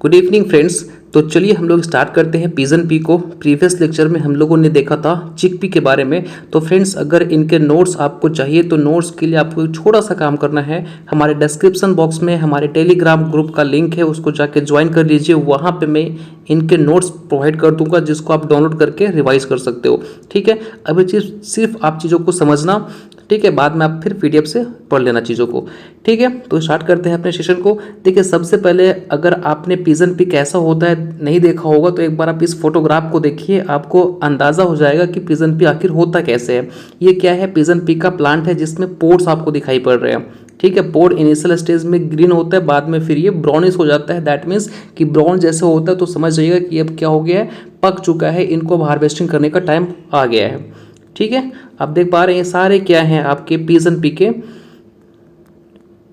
Good evening friends. तो चलिए हम लोग स्टार्ट करते हैं पिजन पी को। प्रीवियस लेक्चर में हम लोगों ने देखा था चिक पी के बारे में। तो फ्रेंड्स अगर इनके नोट्स आपको चाहिए तो नोट्स के लिए आपको थोड़ा सा काम करना है। हमारे डिस्क्रिप्शन बॉक्स में हमारे टेलीग्राम ग्रुप का लिंक है, उसको जाके ज्वाइन कर लीजिए। वहाँ पे मैं इनके नोट्स प्रोवाइड कर दूंगा जिसको आप डाउनलोड करके रिवाइज कर सकते हो। ठीक है, अब ये चीज़ सिर्फ आप चीज़ों को समझना, ठीक है, बाद में आप फिर पीडीएफ से पढ़ लेना चीज़ों को। ठीक है, तो स्टार्ट करते हैं अपने सेशन को। देखिए सबसे पहले अगर आपने पिजन पी कैसा होता है नहीं देखा होगा तो एक बार आप इस फोटोग्राफ को देखिए, आपको अंदाज़ा हो जाएगा कि पिजन पी आखिर होता कैसे है। ये क्या है, पिजन पी का प्लांट है जिसमें पोर्स आपको दिखाई पड़ रहे हैं। ठीक है, पोड इनिशियल स्टेज में ग्रीन होता है, बाद में फिर ये ब्राउनिश हो जाता है। दैट मीन्स कि ब्राउन जैसे होता है तो समझ जाइएगा कि अब क्या हो गया है, पक चुका है, इनको अब हार्वेस्टिंग करने का टाइम आ गया है। ठीक है, आप देख पा रहे हैं सारे क्या हैं आपके पिजन पी के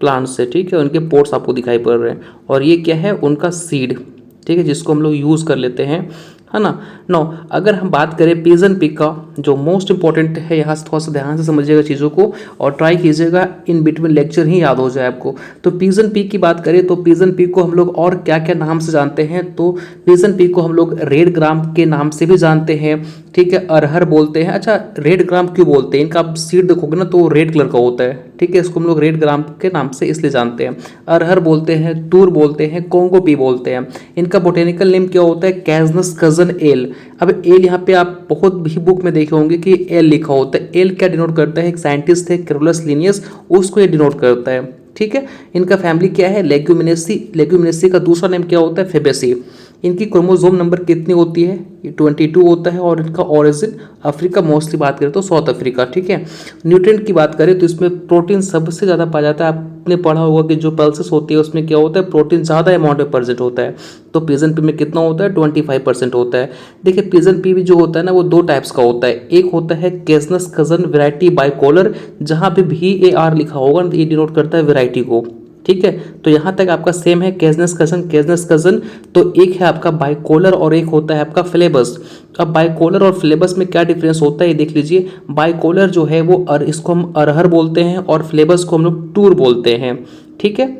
प्लांट्स से। ठीक है, उनके पोर्ट्स आपको दिखाई पड़ रहे हैं और ये क्या है, उनका सीड। ठीक है, जिसको हम लोग यूज़ कर लेते हैं, है ना। नो, अगर हम बात करें पिजन पी का जो मोस्ट इंपॉर्टेंट है, यहाँ से थोड़ा सा ध्यान से समझिएगा चीज़ों को और ट्राई कीजिएगा इन बिटवीन लेक्चर ही याद हो जाए आपको। तो पिजन पी की बात करें तो पिजन पी को हम लोग और क्या क्या नाम से जानते हैं, तो पिजन पी को हम लोग रेड ग्राम के नाम से भी जानते हैं। ठीक है, अरहर बोलते हैं। अच्छा, रेड ग्राम क्यों बोलते हैं, इनका आप सीड देखोगे ना तो रेड कलर का होता है। ठीक है, इसको हम लोग रेड ग्राम के नाम से इसलिए जानते हैं। अरहर बोलते हैं, तूर बोलते हैं, कोंगो पी बोलते हैं। इनका बोटेनिकल नेम क्या होता है, कैजनस कजन एल। अब एल यहाँ पे आप बहुत भी बुक में देखे होंगे कि एल लिखा होता है। एल क्या डिनोट करता है, एक साइंटिस्ट है कैरोलस लिनियस, उसको ये डिनोट करता है। ठीक है, इनका फैमिली क्या है, लेग्यूमिनेसी। लेग्यूमिनेसी का दूसरा नेम क्या होता है, फेबेसी। इनकी क्रोमोसोम नंबर कितनी होती है, ये 22 होता है और इनका ओरिजिन अफ्रीका, मोस्टली बात करें तो साउथ अफ्रीका। ठीक है, न्यूट्रिएंट की बात करें तो इसमें प्रोटीन सबसे ज़्यादा पाया जाता है। आपने पढ़ा होगा कि जो पल्सेस होती है उसमें क्या होता है, प्रोटीन ज़्यादा अमाउंट में प्रेजेंट होता है। तो पिजन पी में कितना होता है, 25% होता है। देखिए पिजन पी भी जो होता है ना वो दो टाइप्स का होता है। एक होता है कैजनस कजन वेराइटी बाइकोलर, जहाँ पे VAR लिखा होगा ना तो ये डिनोट करता है वेराइटी को। ठीक है, तो यहाँ तक आपका सेम है, कैजनस कजन। तो एक है आपका बाइकोलर और एक होता है आपका फ्लेबस। अब बाइकोलर और फ्लेबस में क्या डिफरेंस होता है ये देख लीजिए। बाइकोलर जो है वो इसको हम अरहर बोलते हैं और फ्लेबस को हम लोग टूर बोलते हैं। ठीक है,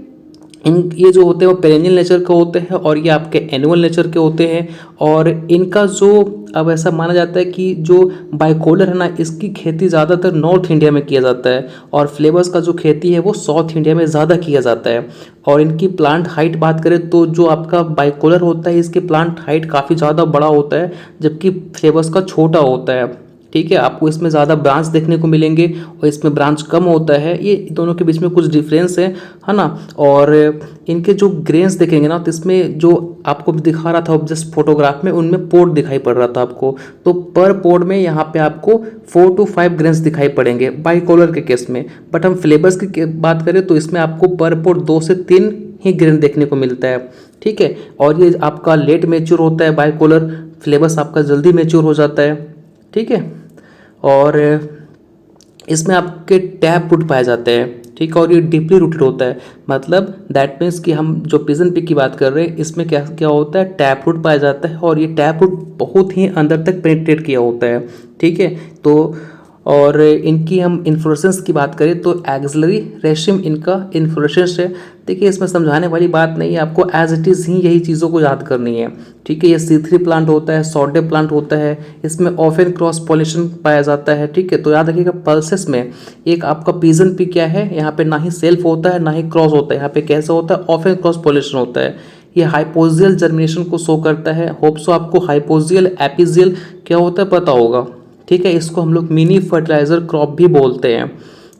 ये जो होते हैं वो पेरेनियल नेचर के होते हैं और ये आपके एनुअल नेचर के होते हैं। और इनका जो अब ऐसा माना जाता है कि जो बाइकोलर है ना, इसकी खेती ज़्यादातर नॉर्थ इंडिया में किया जाता है और फ्लेवर्स का जो खेती है वो साउथ इंडिया में ज़्यादा किया जाता है। और इनकी प्लांट हाइट बात करें तो जो आपका बाइकोलर होता है इसके प्लांट हाइट काफ़ी ज़्यादा बड़ा होता है, जबकि फ्लेवर्स का छोटा होता है। ठीक है, आपको इसमें ज़्यादा ब्रांच देखने को मिलेंगे और इसमें ब्रांच कम होता है। ये दोनों के बीच में कुछ डिफरेंस है ना। और इनके जो ग्रेन्स देखेंगे ना तो इसमें जो आपको दिखा रहा था जस्ट फोटोग्राफ में, उनमें पोड दिखाई पड़ रहा था आपको। तो पर पोड में यहाँ पे आपको 4 to 5 ग्रेन्स दिखाई पड़ेंगे बाइकोलर के केस में। बट हम फ्लेवर्स की बात करें तो इसमें आपको पर पोड 2 से 3 ही ग्रेन देखने को मिलता है। ठीक है, और ये आपका लेट मेच्योर होता है बाइकोलर, फ्लेवर्स आपका जल्दी मेच्योर हो जाता है। ठीक है, और इसमें आपके टैप रूट पाए जाते हैं। ठीक है, और ये डीपली रूटेड होता है, मतलब दैट मीन्स कि हम जो पिजन पी की बात कर रहे हैं इसमें क्या क्या होता है, टैप रूट पाया जाता है और ये टैप रूट बहुत ही अंदर तक पेनिट्रेट किया होता है। ठीक है, तो और इनकी हम इन्फ्लोरेसेंस की बात करें तो एक्सिलरी रेशिम इनका इन्फ्लोरेसेंस है। देखिए इसमें समझाने वाली बात नहीं है, आपको एज इट इज़ ही यही चीज़ों को याद करनी है। ठीक है, ये C3 प्लांट होता है, सॉडे प्लांट होता है, इसमें ऑफन क्रॉस पॉलिनेशन पाया जाता है। ठीक है, तो याद रखिएगा पल्सेस में एक आपका पिजन पी क्या है, यहाँ पे ना ही सेल्फ होता है ना ही क्रॉस होता है, यहाँ पे कैसा होता है, ऑफन क्रॉस पॉलिनेशन होता है। ये हाइपोजियल जर्मिनेशन को शो करता है। होप सो आपको हाइपोजियल एपिजियल क्या होता है पता होगा। ठीक है, इसको हम लोग मिनी फर्टिलाइजर क्रॉप भी बोलते हैं।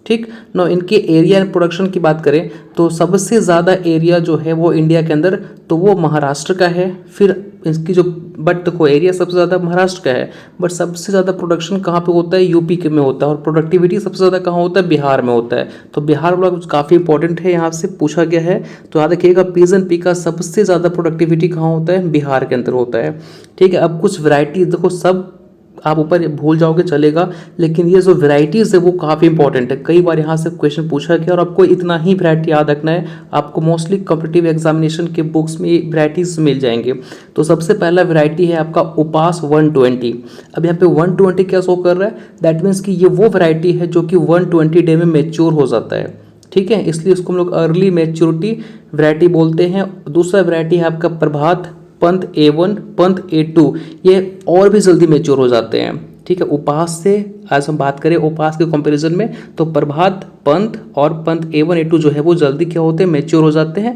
ठीक नो, इनके एरिया एंड प्रोडक्शन की बात करें तो सबसे ज़्यादा एरिया जो है वो इंडिया के अंदर तो वो महाराष्ट्र का है। फिर इसकी जो बट देखो एरिया सबसे ज़्यादा महाराष्ट्र का है, बट सबसे ज़्यादा प्रोडक्शन कहाँ पे होता है, यूपी के में होता है। और प्रोडक्टिविटी सबसे ज़्यादा कहाँ होता है, बिहार में होता है। तो बिहार वाला काफ़ी इंपॉर्टेंट है, यहाँ से पूछा गया है। तो याद रखिएगा पिजन पी का सबसे ज़्यादा प्रोडक्टिविटी कहाँ होता है, बिहार के अंदर होता है। ठीक है, अब कुछ वैरायटीज देखो, सब आप ऊपर भूल जाओगे चलेगा, लेकिन ये जो वैरायटीज़ है वो काफ़ी इंपॉर्टेंट है। कई बार यहाँ से क्वेश्चन पूछा गया और आपको इतना ही वैरायटी याद रखना है। आपको मोस्टली कॉम्पिटिटिव एग्जामिनेशन के बुक्स में वैरायटीज़ मिल जाएंगे। तो सबसे पहला वैरायटी है आपका उपास 120। अब यहाँ पे 120 क्या शो कर रहा है, दैट मीन्स कि ये वो वैरायटी है जो कि 120 डे में मेच्योर हो जाता है। ठीक है, इसलिए उसको हम लोग अर्ली मैच्योरिटी वैरायटी बोलते हैं। दूसरा वैरायटी है आपका प्रभात, पंत A1, पंत A2, ये और भी जल्दी मैच्योर हो जाते हैं। ठीक है, उपास से आज हम बात करें उपास के कंपैरिजन में, तो प्रभात, पंत और पंत A1 A2 जो है वो जल्दी क्या होते हैं, मैच्योर हो जाते हैं,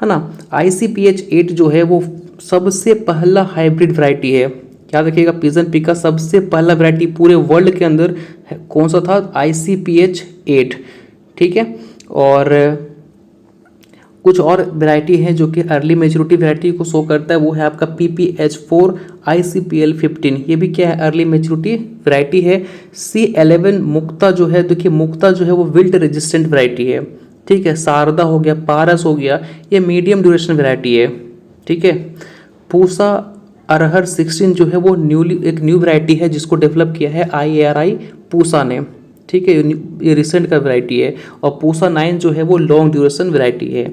है ना। ICPH 8 जो है वो सबसे पहला हाइब्रिड वैरायटी है। याद रखिएगा, पिजन पी का सबसे पहला वैरायटी पूरे वर्ल्ड के अंदर कौन सा था, ICPH 8। ठीक है, और कुछ और वैरायटी है जो कि अर्ली मेच्योरिटी वैरायटी को शो करता है, वो है आपका PPH4 ICPL 15, ये भी क्या है, अर्ली मेच्योरिटी वैरायटी है। C11 मुक्ता जो है, देखिए मुक्ता जो है वो विल्ट रेजिस्टेंट वैरायटी है। ठीक है, शारदा हो गया, पारस हो गया, ये मीडियम ड्यूरेशन वैरायटी है। ठीक है, पूसा अरहर 16 जो है वो एक न्यू वैरायटी है जिसको डेवलप किया है IARI पूसा ने। ठीक है, ये रिसेंट का वैरायटी है। और पूसा 9 जो है वो लॉन्ग ड्यूरेशन वैरायटी है।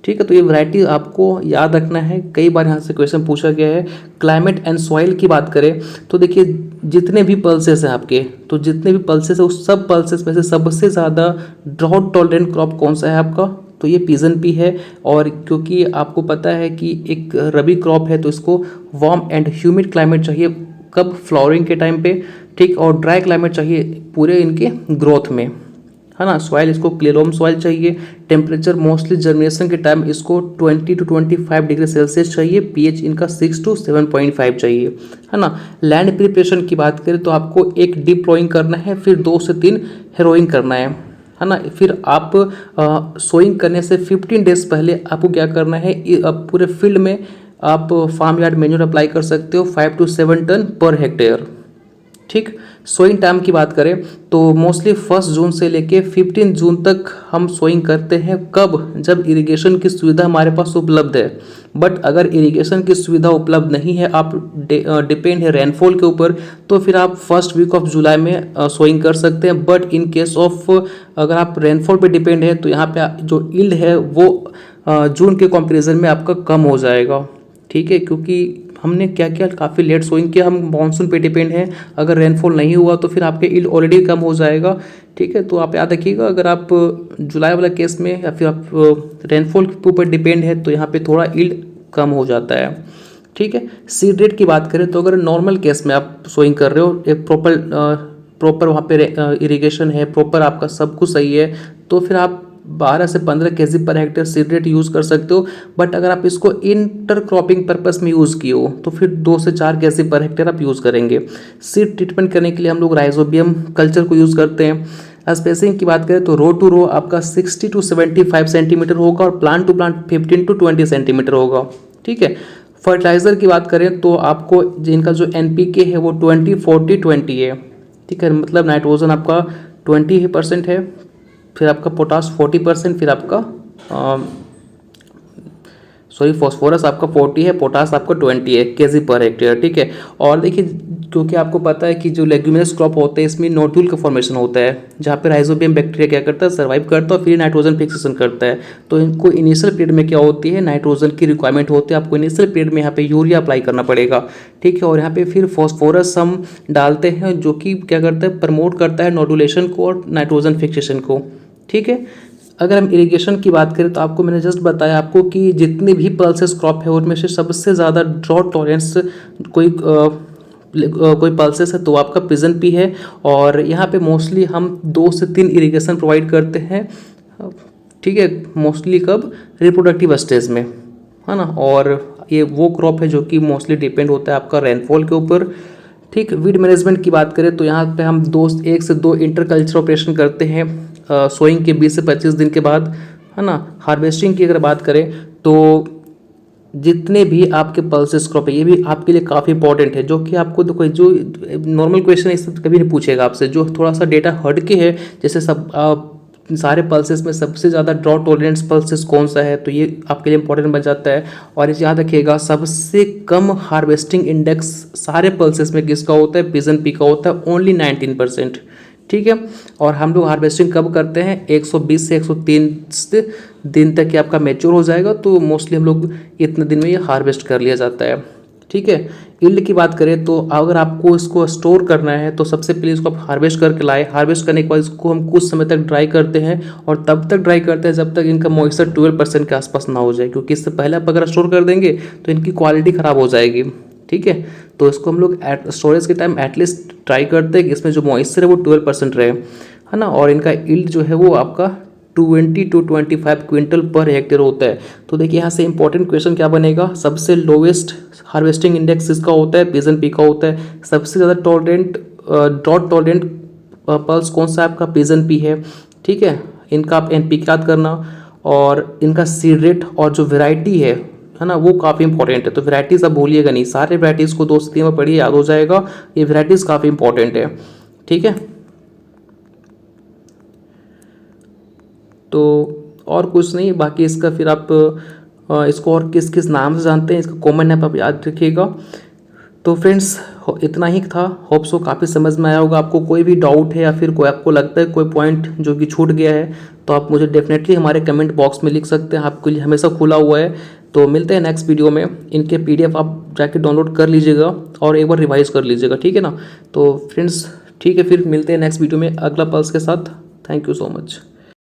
ठीक है, तो ये वैरायटी आपको याद रखना है, कई बार यहाँ से क्वेश्चन पूछा गया है। क्लाइमेट एंड सॉइल की बात करें तो देखिए जितने भी पल्सेस हैं आपके, तो जितने भी पल्सेस है उस सब पल्सेस में से सबसे ज़्यादा ड्रॉट टॉलरेंट क्रॉप कौन सा है आपका, तो ये पिजन पी है। और क्योंकि आपको पता है कि एक रबी क्रॉप है तो इसको वार्म एंड ह्यूमिड क्लाइमेट चाहिए, कब, फ्लावरिंग के टाइम पे। ठीक, और ड्राई क्लाइमेट चाहिए पूरे इनके ग्रोथ में, है ना। सॉइल इसको क्लेलोम सॉइल चाहिए। टेम्परेचर मोस्टली जर्मिनेशन के टाइम इसको 20 to 25 डिग्री सेल्सियस चाहिए। pH इनका 6 to 7.5 चाहिए, है ना। लैंड प्रिपरेशन की बात करें तो आपको एक डीप प्लॉइंग करना है, फिर 2 से 3 हेरोइंग करना है ना। फिर आप सोइंग करने से 15 डेज पहले आपको क्या करना है, पूरे फील्ड में आप फार्म यार्ड मैन्योर अप्लाई कर सकते हो 5 to 7 टन पर हेक्टेयर। ठीक, सोइंग टाइम की बात करें तो मोस्टली 1 जून से लेके 15 जून तक हम सोइंग करते हैं। कब, जब इरिगेशन की सुविधा हमारे पास उपलब्ध है। बट अगर इरिगेशन की सुविधा उपलब्ध नहीं है, आप डिपेंड है रेनफॉल के ऊपर, तो फिर आप फर्स्ट वीक ऑफ जुलाई में सोइंग कर सकते हैं। बट इन केस ऑफ अगर आप रेनफॉल पे डिपेंड है तो यहाँ पे जो यील्ड है वो जून के कंपेरिजन में आपका कम हो जाएगा। ठीक है, क्योंकि हमने क्या किया, काफ़ी लेट सोइंग किया, हम मानसून पे डिपेंड है। अगर रेनफॉल नहीं हुआ तो फिर आपके यील्ड ऑलरेडी कम हो जाएगा। ठीक है, तो आप याद रखिएगा, अगर आप जुलाई वाला केस में या फिर आप रेनफॉल के ऊपर डिपेंड है तो यहाँ पे थोड़ा यील्ड कम हो जाता है। ठीक है, सीड रेट की बात करें तो अगर नॉर्मल केस में आप सोइंग कर रहे हो, एक प्रॉपर वहाँ पे इरिगेशन है, प्रॉपर आपका सब कुछ सही है, तो फिर आप 12 से 15 kg per hectare seed rate use कर सकते हो। बट अगर आप इसको इंटर क्रॉपिंग पर्पस में यूज़ किए हो तो फिर 2 से 4 kg पर हेक्टेयर आप यूज़ करेंगे। सीड ट्रीटमेंट करने के लिए हम लोग राइजोबियम कल्चर को यूज़ करते हैं। स्पेसिंग की बात करें तो रो टू रो आपका 60 to 75 सेंटीमीटर होगा और plant to plant 15 to 20 centimetre होगा। ठीक है, फर्टिलाइज़र की बात करें तो आपको जिनका जो NPK है वो 20-40-20 है। ठीक है, मतलब नाइट्रोजन आपका 20% है, फिर आपका पोटास 40%, फिर आपका फॉस्फोरस आपका 40 है, पोटास आपका 20 है kg पर हेक्टेयर। ठीक है, और देखिए क्योंकि आपको पता है कि जो लेग्यूमिनस क्रॉप होते हैं इसमें नोड्यूल का फॉर्मेशन होता है, जहाँ पे राइजोबियम बैक्टीरिया क्या करता है, सर्वाइव करता है और फिर नाइट्रोजन फिक्सेशन करता है। तो इनको इनिशियल पीरियड में क्या होती है, नाइट्रोजन की रिक्वायरमेंट होती है, आपको इनिशियल पीरियड में यहाँ पे यूरिया अप्लाई करना पड़ेगा। ठीक है, और यहाँ पे फिर फॉस्फोरस हम डालते हैं जो कि क्या करता है, प्रमोट करता है नोडुलेशन को और नाइट्रोजन फिक्सेशन को। ठीक है, अगर हम इरिगेशन की बात करें तो आपको मैंने जस्ट बताया आपको कि जितने भी पल्सेस क्रॉप है उनमें से सबसे ज़्यादा ड्रॉट टॉलरेंस कोई पल्सेस है तो आपका पिजन पी है। और यहाँ पे मोस्टली हम 2 से 3 इरिगेशन प्रोवाइड करते हैं। ठीक है, मोस्टली कब, रिप्रोडक्टिव स्टेज में, है ना। और ये वो क्रॉप है जो कि मोस्टली डिपेंड होता है आपका रेनफॉल के ऊपर। ठीक, वीड मैनेजमेंट की बात करें तो यहाँ पे हम 1 से 2 इंटरकल्चर ऑपरेशन करते हैं सोइंग के 20 से 25 दिन के बाद, है ना। हार्वेस्टिंग की अगर बात करें तो जितने भी आपके पल्सेस क्रॉप है ये भी आपके लिए काफ़ी इंपॉर्टेंट है, जो कि आपको कोई जो नॉर्मल क्वेश्चन है इससे कभी नहीं पूछेगा आपसे, जो थोड़ा सा डेटा हट के है। जैसे सारे पल्सेस में सबसे ज़्यादा ड्रॉट टॉलरेंस पल्सेस कौन सा है, तो ये आपके लिए इंपॉर्टेंट बन जाता है। और इसे याद रखिएगा, सबसे कम हार्वेस्टिंग इंडेक्स सारे पल्सेस में किसका होता है, पिजन पी का होता है, ओनली 19%। ठीक है, और हम लोग हार्वेस्टिंग कब करते हैं, 120 से 130 दिन तक कि आपका मैच्योर हो जाएगा, तो मोस्टली हम लोग इतने दिन में ये हार्वेस्ट कर लिया जाता है। ठीक है। यील्ड की बात करें तो अगर आपको इसको स्टोर करना है तो सबसे पहले इसको आप हार्वेस्ट करके लाए। हार्वेस्ट करने के बाद इसको हम कुछ समय तक ड्राई करते हैं और तब तक ड्राई करते हैं जब तक इनका मॉइस्चर 12% के आसपास ना हो जाए, क्योंकि इससे पहले आप अगर स्टोर कर देंगे तो इनकी क्वालिटी ख़राब हो जाएगी। ठीक है, तो इसको हम लोग स्टोरेज के टाइम एटलीस्ट ट्राई करते हैं कि इसमें जो मॉइस्चर है वो 12% रहे, है ना। और इनका यील्ड जो है वो आपका 20 to 25 क्विंटल पर हेक्टेयर होता है। तो देखिए यहाँ से इंपॉर्टेंट क्वेश्चन क्या बनेगा, सबसे लोवेस्ट हार्वेस्टिंग इंडेक्स इसका होता है, पिजन पी का होता है। सबसे ज़्यादा टॉलरेंट ड्रॉट टॉलरेंट पल्स कौन सा आपका पिजन पी है। ठीक है, इनका आप NPK याद करना, और इनका सीड रेट और जो वेराइटी है ना, वो काफ़ी इंपॉर्टेंट है। तो वेराइटीज़ आप भूलिएगा नहीं, सारे वेराइटीज़ को 2 से 3 में पढ़िए, याद हो जाएगा। ये वेराइटीज़ काफ़ी इंपॉर्टेंट है। ठीक है, तो और कुछ नहीं, बाकी इसका फिर आप इसको और किस किस नाम से जानते हैं, इसका कॉमन नेम आप याद रखिएगा। तो फ्रेंड्स इतना ही था, होप सो काफ़ी समझ में आया होगा। आपको कोई भी डाउट है या फिर कोई आपको लगता है कोई पॉइंट जो कि छूट गया है तो आप मुझे डेफिनेटली हमारे कमेंट बॉक्स में लिख सकते हैं, आपके लिए हमेशा खुला हुआ है। तो मिलते हैं नेक्स्ट वीडियो में। इनके PDF आप जाके डाउनलोड कर लीजिएगा और एक बार रिवाइज कर लीजिएगा, ठीक है ना। तो फ्रेंड्स ठीक है, फिर मिलते हैं नेक्स्ट वीडियो में अगला पल्स के साथ। Thank you so much.